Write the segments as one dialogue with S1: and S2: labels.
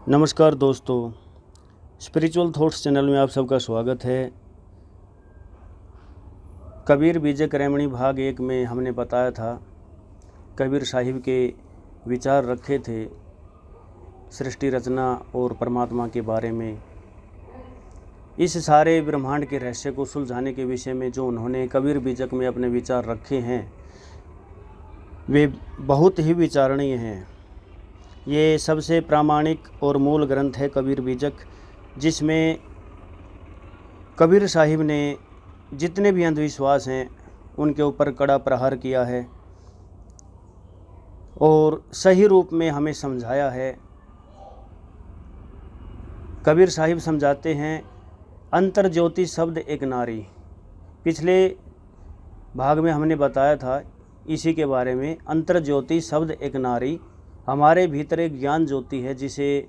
S1: नमस्कार दोस्तों, spiritual thoughts channel में आप सबका स्वागत है। कबीर बीजक रैमणी भाग 1 में हमने बताया था, कबीर साहिब के विचार रखे थे सृष्टि रचना और परमात्मा के बारे में। इस सारे ब्रह्मांड के रहस्य को सुलझाने के विषय में जो उन्होंने कबीर बीजक में अपने विचार रखे हैं वे बहुत ही विचारणीय हैं। ये सबसे प्रामाणिक और मूल ग्रंथ है कबीर बीजक, जिसमें कबीर साहिब ने जितने भी अंधविश्वास हैं उनके ऊपर कड़ा प्रहार किया है और सही रूप में हमें समझाया है। कबीर साहिब समझाते हैं, अंतर ज्योति शब्द एक नारी। पिछले भाग में हमने बताया था इसी के बारे में। अंतर ज्योति शब्द एक नारी, हमारे भीतर एक ज्ञान ज्योति है, जिसे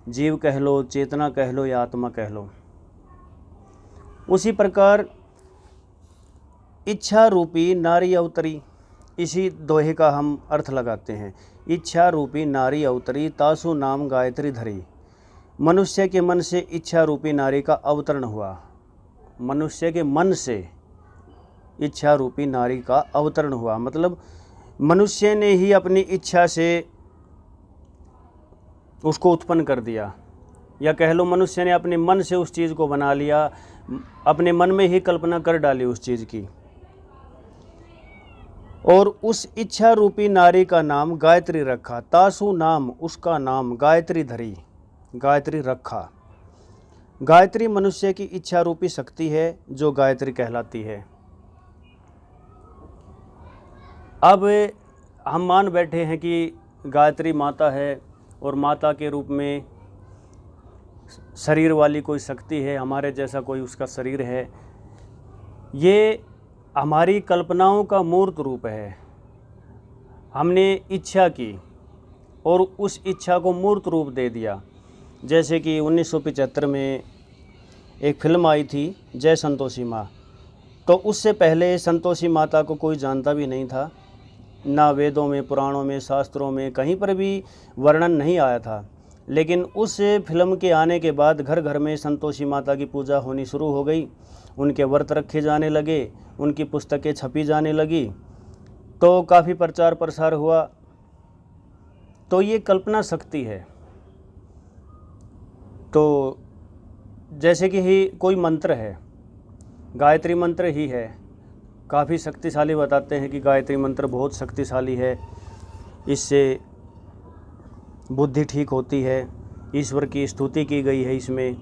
S1: जीव कह लो, चेतना कह लो या आत्मा कह लो। उसी प्रकार इच्छा रूपी नारी अवतरी, इसी दोहे का हम अर्थ लगाते हैं। इच्छा रूपी नारी अवतरी, तासु नाम गायत्री धरी। मनुष्य के मन से इच्छा रूपी नारी का अवतरण हुआ। मनुष्य के मन से इच्छा रूपी नारी का अवतरण हुआ, मतलब मनुष्य ने ही अपनी इच्छा से उसको उत्पन्न कर दिया, या कह लो मनुष्य ने अपने मन से उस चीज़ को बना लिया, अपने मन में ही कल्पना कर डाली उस चीज़ की। और उस इच्छा रूपी नारी का नाम गायत्री रखा। तासु नाम, उसका नाम गायत्री धरी, गायत्री रखा। गायत्री मनुष्य की इच्छा रूपी शक्ति है जो गायत्री कहलाती है। अब हम मान बैठे हैं कि गायत्री माता है और माता के रूप में शरीर वाली कोई शक्ति है, हमारे जैसा कोई उसका शरीर है। ये हमारी कल्पनाओं का मूर्त रूप है। हमने इच्छा की और उस इच्छा को मूर्त रूप दे दिया। जैसे कि 1975 में एक फिल्म आई थी जय संतोषी माँ, तो उससे पहले संतोषी माता को कोई जानता भी नहीं था, ना वेदों में, पुराणों में, शास्त्रों में कहीं पर भी वर्णन नहीं आया था। लेकिन उस फिल्म के आने के बाद घर घर में संतोषी माता की पूजा होनी शुरू हो गई, उनके व्रत रखे जाने लगे, उनकी पुस्तकें छपी जाने लगी, तो काफ़ी प्रचार प्रसार हुआ। तो ये कल्पना शक्ति है। तो जैसे कि ही कोई मंत्र है, गायत्री मंत्र ही है, काफ़ी शक्तिशाली। बताते हैं कि गायत्री मंत्र बहुत शक्तिशाली है, इससे बुद्धि ठीक होती है, ईश्वर की स्तुति की गई है इसमें।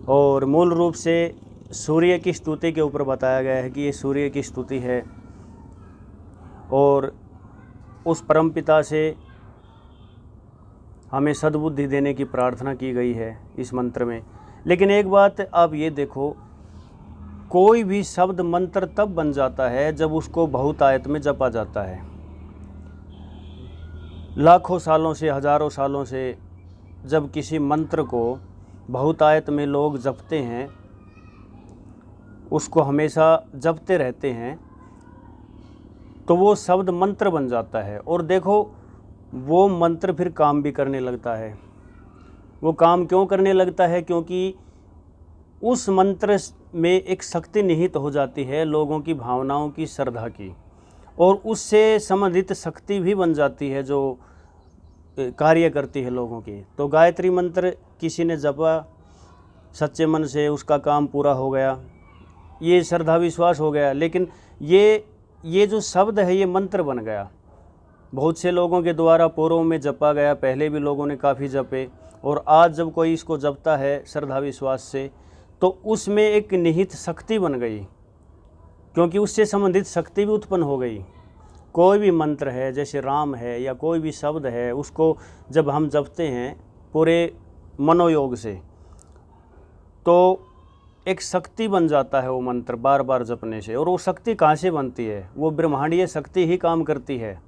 S1: और मूल रूप से सूर्य की स्तुति के ऊपर बताया गया है कि ये सूर्य की स्तुति है, और उस परमपिता से हमें सद्बुद्धि देने की प्रार्थना की गई है इस मंत्र में। लेकिन एक बात आप ये देखो, कोई भी शब्द मंत्र तब बन जाता है जब उसको बहुतायत में जपा जाता है। लाखों सालों से, हजारों सालों से जब किसी मंत्र को बहुतायत में लोग जपते हैं, उसको हमेशा जपते रहते हैं, तो वो शब्द मंत्र बन जाता है। और देखो, वो मंत्र फिर काम भी करने लगता है। वो काम क्यों करने लगता है? क्योंकि उस मंत्र में एक शक्ति निहित हो जाती है, लोगों की भावनाओं की, श्रद्धा की, और उससे संबंधित शक्ति भी बन जाती है जो कार्य करती है लोगों की। तो गायत्री मंत्र किसी ने जपा सच्चे मन से, उसका काम पूरा हो गया, ये श्रद्धा विश्वास हो गया। लेकिन ये जो शब्द है ये मंत्र बन गया, बहुत से लोगों के द्वारा पूर्व में जपा गया, पहले भी लोगों ने काफ़ी जपे, और आज जब कोई इसको जपता है श्रद्धा विश्वास से, तो उसमें एक निहित शक्ति बन गई, क्योंकि उससे संबंधित शक्ति भी उत्पन्न हो गई। कोई भी मंत्र है, जैसे राम है या कोई भी शब्द है, उसको जब हम जपते हैं पूरे मनोयोग से, तो एक शक्ति बन जाता है वो मंत्र बार बार जपने से। और वो शक्ति कहाँ से बनती है? वो ब्रह्मांडीय शक्ति ही काम करती है।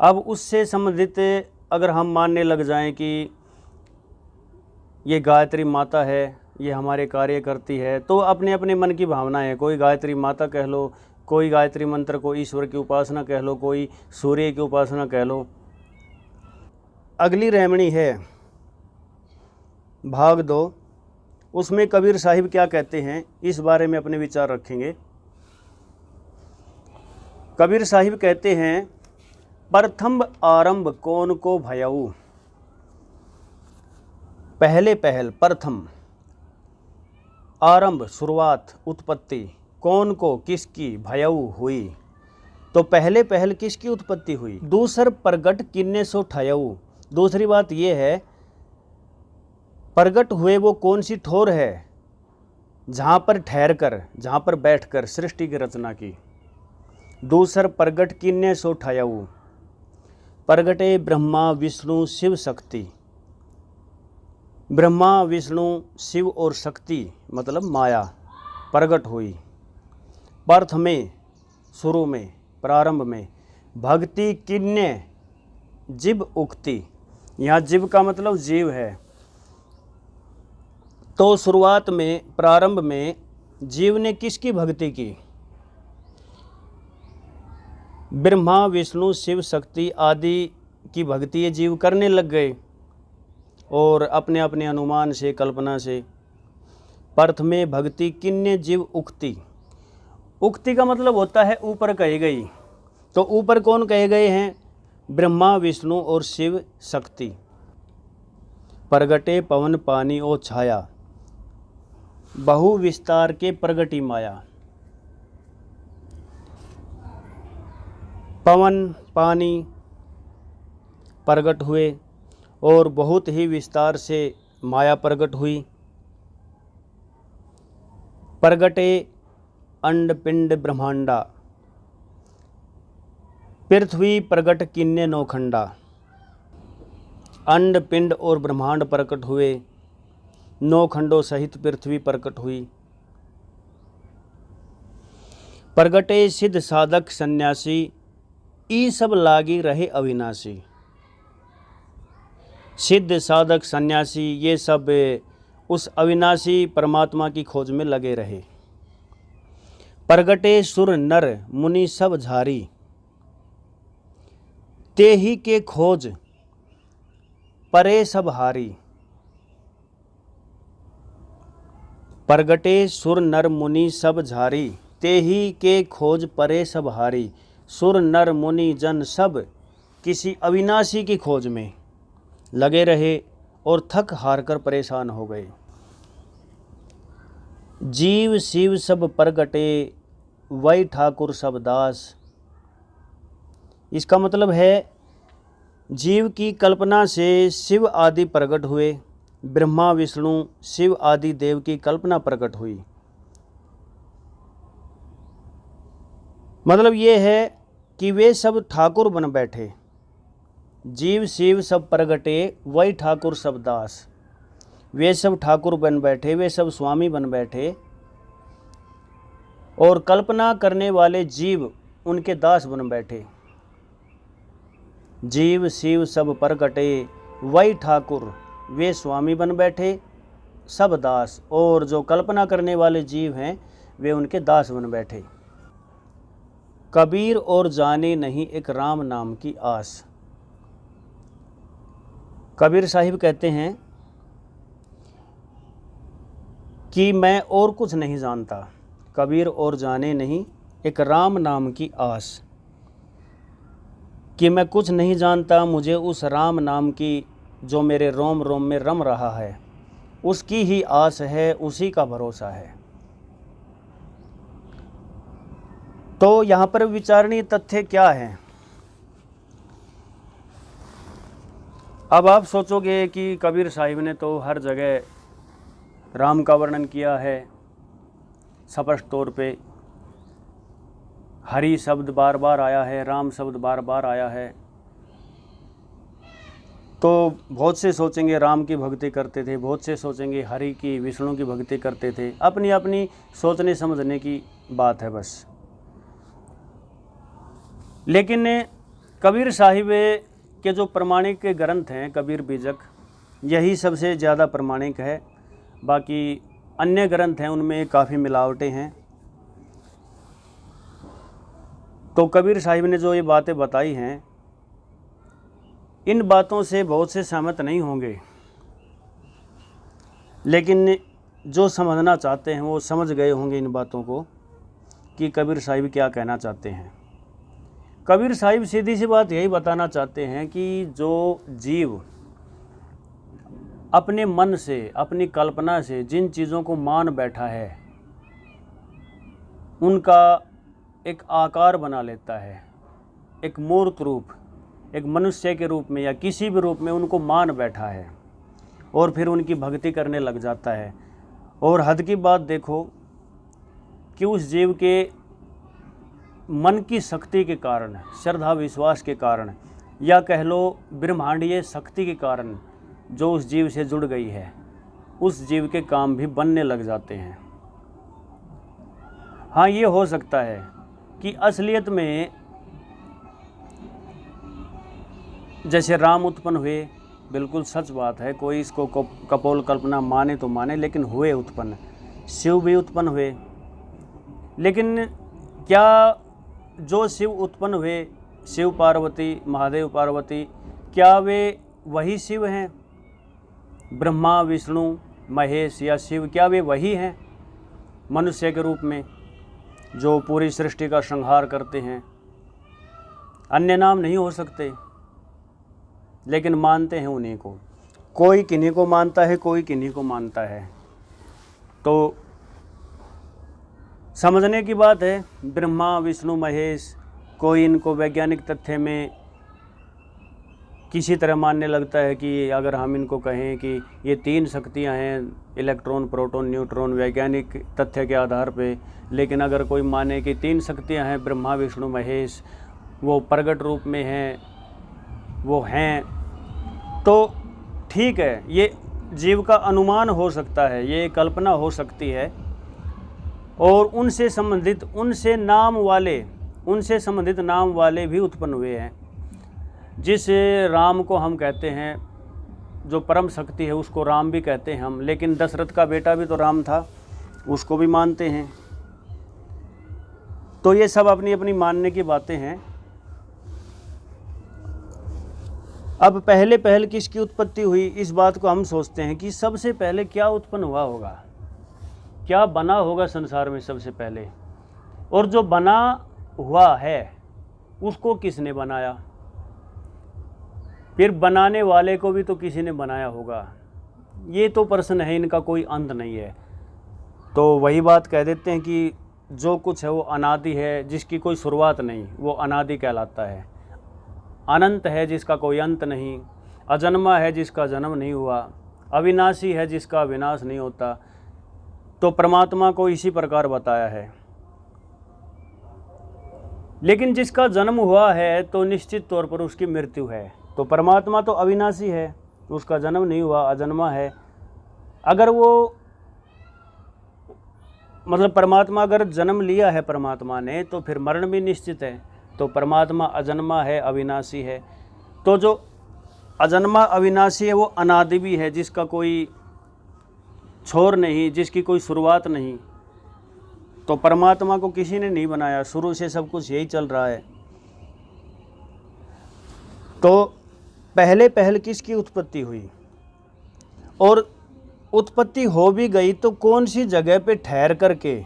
S1: अब उससे संबंधित अगर हम मानने लग जाएं कि ये गायत्री माता है, ये हमारे कार्य करती है, तो अपने अपने मन की भावना है। कोई गायत्री माता कह लो, कोई गायत्री मंत्र को ईश्वर की उपासना कह लो, कोई सूर्य की उपासना कह लो। अगली रेमणी है भाग 2, उसमें कबीर साहिब क्या कहते हैं इस बारे में अपने विचार रखेंगे। कबीर साहिब कहते हैं, प्रथम आरंभ कौन को भयऊ। पहले पहल, प्रथम, आरंभ शुरुआत, उत्पत्ति, कौन को किसकी, भयऊ हुई, तो पहले पहल किसकी उत्पत्ति हुई। दूसर प्रगट किन्ने सो ठयऊ। दूसरी बात यह है, प्रगट हुए वो कौन सी ठोर है जहाँ पर ठहर कर, जहाँ पर बैठ कर सृष्टि की रचना की। दूसर प्रगट किन्ने सो ठयऊ। प्रगटे ब्रह्मा विष्णु शिव शक्ति। ब्रह्मा विष्णु शिव और शक्ति मतलब माया प्रगट हुई। प्रथमे शुरू में, प्रारंभ में, भक्ति किन्ने जीव उक्ति। यहाँ जीव का मतलब जीव है। तो शुरुआत में, प्रारंभ में जीव ने किसकी भक्ति की। ब्रह्मा विष्णु शिव शक्ति आदि की भक्ति ये जीव करने लग गए और अपने अपने अनुमान से, कल्पना से। प्रथमे भक्ति किन्ने जीव उक्ति। उक्ति का मतलब होता है ऊपर कही गई। तो ऊपर कौन कहे गए हैं, ब्रह्मा विष्णु और शिव शक्ति। प्रगटे पवन पानी ओ छाया, बहु विस्तार के प्रगटी माया। पवन पानी प्रगट हुए और बहुत ही विस्तार से माया प्रकट हुई। प्रगटे अंड पिंड ब्रह्मांडा, पृथ्वी प्रगट किन्ने नौखंडा। अंड पिंड और ब्रह्मांड प्रकट हुए, नौ खंडों सहित पृथ्वी प्रकट हुई। प्रगटे सिद्ध साधक सन्यासी, ई सब लागी रहे अविनाशी। सिद्ध साधक सन्यासी ये सब उस अविनाशी परमात्मा की खोज में लगे रहे। प्रगटे सुर नर मुनि सब झारी, ते ही के खोज परे सब हारी। प्रगटे सुर नर मुनि सब झारी, ते ही के खोज परे सब हारी। सुर नर मुनि जन सब किसी अविनाशी की खोज में लगे रहे और थक हार कर परेशान हो गए। जीव शिव सब प्रगटे, वही ठाकुर सब दास। इसका मतलब है जीव की कल्पना से शिव आदि प्रकट हुए, ब्रह्मा विष्णु शिव आदि देव की कल्पना प्रकट हुई। मतलब ये है कि वे सब ठाकुर बन बैठे। जीव शिव सब प्रगटे, वही ठाकुर सब दास। वे सब ठाकुर बन बैठे, वे सब स्वामी बन बैठे और कल्पना करने वाले जीव उनके दास बन बैठे। जीव शिव सब प्रगटे, वही ठाकुर वे स्वामी बन बैठे, सब दास। और जो कल्पना करने वाले जीव हैं वे उनके दास बन बैठे। कबीर और जाने नहीं एक राम नाम की आस। कबीर साहिब कहते हैं कि मैं और कुछ नहीं जानता। कबीर और जाने नहीं एक राम नाम की आस, कि मैं कुछ नहीं जानता, मुझे उस राम नाम की जो मेरे रोम रोम में रम रहा है उसकी ही आस है, उसी का भरोसा है। तो यहाँ पर विचारणीय तथ्य क्या है। अब आप सोचोगे कि कबीर साहिब ने तो हर जगह राम का वर्णन किया है, स्पष्ट तौर पे हरि शब्द बार बार आया है, राम शब्द बार बार आया है। तो बहुत से सोचेंगे राम की भक्ति करते थे, बहुत से सोचेंगे हरि की, विष्णु की भक्ति करते थे। अपनी अपनी सोचने समझने की बात है बस। लेकिन कबीर साहिब के जो प्रमाणिक ग्रंथ हैं, कबीर बीजक, यही सबसे ज़्यादा प्रमाणिक है। बाकी अन्य ग्रंथ हैं उनमें काफ़ी मिलावटें हैं। तो कबीर साहिब ने जो ये बातें बताई हैं इन बातों से बहुत से सहमत नहीं होंगे, लेकिन जो समझना चाहते हैं वो समझ गए होंगे इन बातों को कि कबीर साहिब क्या कहना चाहते हैं। कबीर साहिब सीधी सी बात यही बताना चाहते हैं कि जो जीव अपने मन से, अपनी कल्पना से जिन चीज़ों को मान बैठा है, उनका एक आकार बना लेता है, एक मूर्त रूप, एक मनुष्य के रूप में या किसी भी रूप में उनको मान बैठा है और फिर उनकी भक्ति करने लग जाता है। और हद की बात देखो कि उस जीव के मन की शक्ति के कारण, श्रद्धा विश्वास के कारण, या कह लो ब्रह्मांडीय शक्ति के कारण जो उस जीव से जुड़ गई है, उस जीव के काम भी बनने लग जाते हैं। हाँ, ये हो सकता है कि असलियत में जैसे राम उत्पन्न हुए, बिल्कुल सच बात है, कोई इसको कपोल कल्पना माने तो माने, लेकिन हुए उत्पन्न। शिव भी उत्पन्न हुए, लेकिन क्या जो शिव उत्पन्न हुए, शिव पार्वती, महादेव पार्वती, क्या वे वही शिव हैं? ब्रह्मा, विष्णु, महेश या शिव, क्या वे वही हैं मनुष्य के रूप में जो पूरी सृष्टि का संहार करते हैं? अन्य नाम नहीं हो सकते, लेकिन मानते हैं उन्हीं को। कोई किन्हीं को मानता है, कोई किन्हीं को मानता है। तो समझने की बात है, ब्रह्मा, विष्णु, महेश, कोई इनको वैज्ञानिक तथ्य में किसी तरह मानने लगता है कि अगर हम इनको कहें कि ये 3 शक्तियां हैं, इलेक्ट्रॉन, प्रोटॉन, न्यूट्रॉन, वैज्ञानिक तथ्य के आधार पे, लेकिन अगर कोई माने कि 3 शक्तियां हैं, ब्रह्मा, विष्णु, महेश, वो प्रगट रूप में हैं, वो हैं, तो ठीक है, ये जीव का अनुमान हो सकता है, ये कल्पना हो सकती है। और उनसे संबंधित, उनसे संबंधित नाम वाले भी उत्पन्न हुए हैं। जिस राम को हम कहते हैं, जो परम शक्ति है, उसको राम भी कहते हैं हम, लेकिन दशरथ का बेटा भी तो राम था, उसको भी मानते हैं। तो ये सब अपनी अपनी मानने की बातें हैं। अब पहले किसकी उत्पत्ति हुई, इस बात को हम सोचते हैं कि सबसे पहले क्या उत्पन्न हुआ होगा, क्या बना होगा संसार में सबसे पहले, और जो बना हुआ है उसको किसने बनाया, फिर बनाने वाले को भी तो किसी ने बनाया होगा। ये तो प्रश्न है, इनका कोई अंत नहीं है। तो वही बात कह देते हैं कि जो कुछ है वो अनादि है, जिसकी कोई शुरुआत नहीं, वो अनादि कहलाता है। अनंत है जिसका कोई अंत नहीं, अजन्मा है जिसका जन्म नहीं हुआ, अविनाशी है जिसका विनाश नहीं होता। तो परमात्मा को इसी प्रकार बताया है। लेकिन जिसका जन्म हुआ है तो निश्चित तौर पर उसकी मृत्यु है। तो परमात्मा तो अविनाशी है, उसका जन्म नहीं हुआ, अजन्मा है। अगर वो मतलब परमात्मा अगर जन्म लिया है परमात्मा ने, तो फिर मरण भी निश्चित है। तो परमात्मा अजन्मा है, अविनाशी है। तो जो अजन्मा अविनाशी है वो अनादि भी है, जिसका कोई छोर नहीं, जिसकी कोई शुरुआत नहीं। तो परमात्मा को किसी ने नहीं बनाया, शुरू से सब कुछ यही चल रहा है। तो पहले किसकी उत्पत्ति हुई, और उत्पत्ति हो भी गई तो कौन सी जगह पे ठहर करके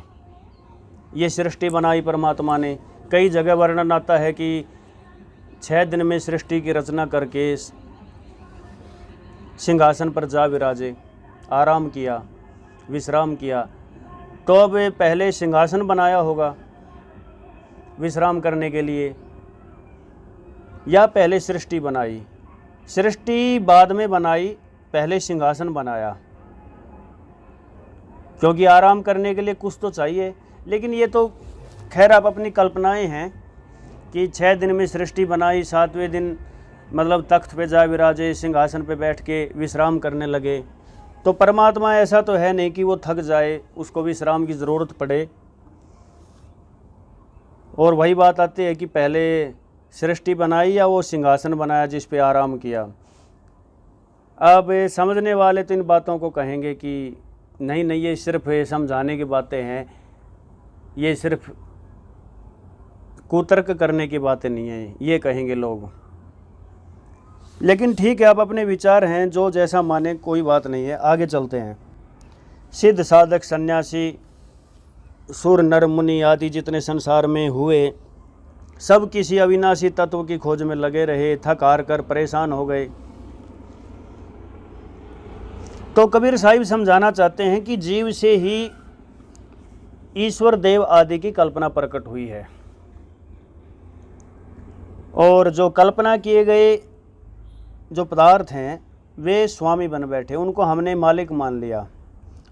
S1: ये सृष्टि बनाई परमात्मा ने। कई जगह वर्णन आता है कि 6 दिन में सृष्टि की रचना करके सिंहासन पर जा विराजे, आराम किया, विश्राम किया। तो अब पहले सिंहासन बनाया होगा विश्राम करने के लिए, या पहले सृष्टि बनाई? सृष्टि बाद में बनाई, पहले सिंहासन बनाया, क्योंकि आराम करने के लिए कुछ तो चाहिए। लेकिन ये तो खैर आप अपनी कल्पनाएं हैं कि 6 दिन में सृष्टि बनाई, 7वें दिन मतलब तख्त पे जा विराजे, सिंहासन पे बैठ के विश्राम करने लगे। तो परमात्मा ऐसा तो है नहीं कि वो थक जाए, उसको विश्राम की ज़रूरत पड़े। और वही बात आती है कि पहले सृष्टि बनाई या वो सिंहासन बनाया जिस पे आराम किया। अब समझने वाले तो इन बातों को कहेंगे कि नहीं नहीं, ये सिर्फ समझाने की बातें हैं, ये सिर्फ कुतर्क करने की बातें नहीं हैं, ये कहेंगे लोग। लेकिन ठीक है, आप अपने विचार हैं, जो जैसा माने, कोई बात नहीं है। आगे चलते हैं। सिद्ध साधक सन्यासी सुर नर मुनि आदि जितने संसार में हुए, सब किसी अविनाशी तत्व की खोज में लगे रहे, थक हार कर परेशान हो गए। तो कबीर साहिब समझाना चाहते हैं कि जीव से ही ईश्वर देव आदि की कल्पना प्रकट हुई है, और जो कल्पना किए गए जो पदार्थ हैं वे स्वामी बन बैठे, उनको हमने मालिक मान लिया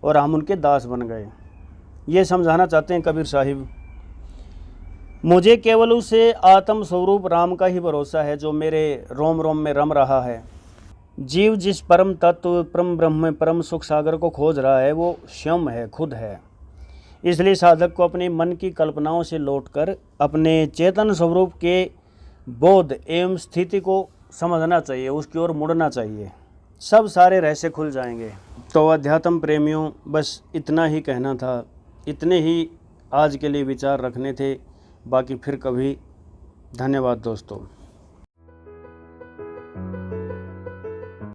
S1: और हम उनके दास बन गए। ये समझाना चाहते हैं कबीर साहिब। मुझे केवल उसे आत्म स्वरूप राम का ही भरोसा है जो मेरे रोम रोम में रम रहा है। जीव जिस परम तत्व, परम ब्रह्म, परम सुख सागर को खोज रहा है वो स्वयं है, खुद है। इसलिए साधक को अपने मन की कल्पनाओं से लौटकर अपने चेतन स्वरूप के बोध एवं स्थिति को समझना चाहिए, उसकी ओर मुड़ना चाहिए, सब सारे रहस्य खुल जाएंगे। तो अध्यात्म प्रेमियों, बस इतना ही कहना था, इतने ही आज के लिए विचार रखने थे। बाकी फिर कभी। धन्यवाद दोस्तों।